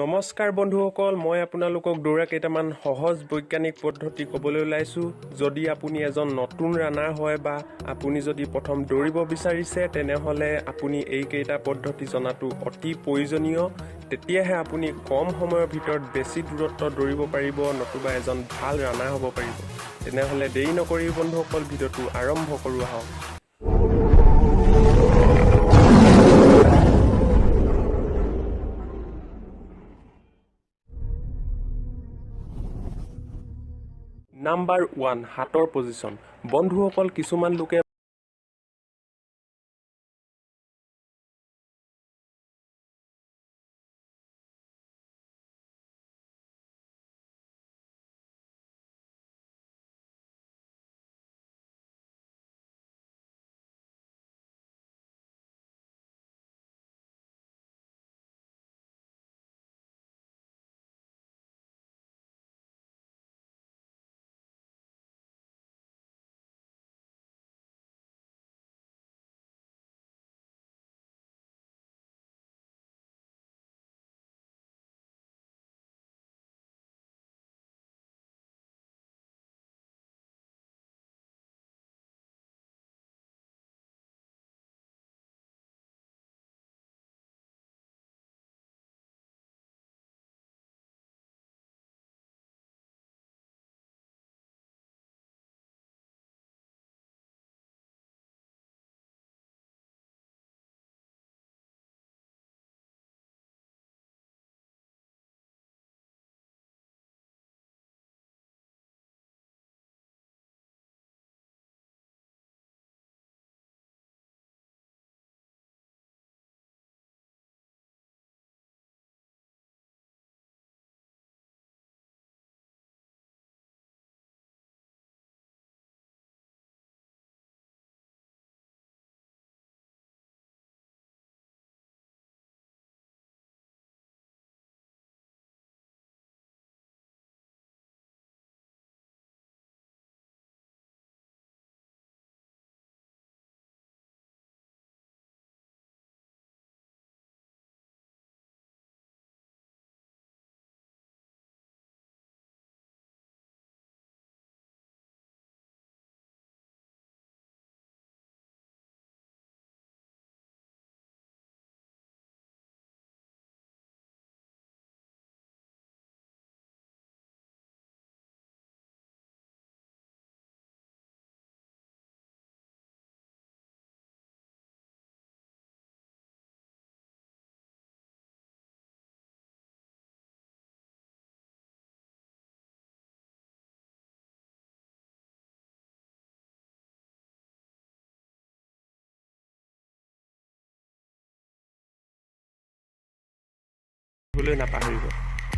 নমস্কাৰ বন্ধুসকল, মই আপোনালোকক দৌৰা কেইটামান সহজ বৈজ্ঞানিক পদ্ধতি ক'বলৈ ওলাইছোঁ। যদি আপুনি এজন নতুন ৰানাৰ হয় বা আপুনি যদি প্ৰথম দৌৰিব বিচাৰিছে, তেনেহ'লে আপুনি এইকেইটা পদ্ধতি জনাটো অতি প্ৰয়োজনীয়। তেতিয়াহে আপুনি কম সময়ৰ ভিতৰত বেছি দূৰত্ব দৌৰিব পাৰিব, নতুবা এজন ভাল ৰানাৰ হ'ব পাৰিব। তেনেহ'লে দেৰি নকৰি বন্ধুসকল ভিডিঅ'টো আৰম্ভ কৰোঁ আহক। নাম্বাৰ 1, হাতৰ পজিশ্যন। বন্ধুসকল, কিছুমান লোকে নাপাহৰিব।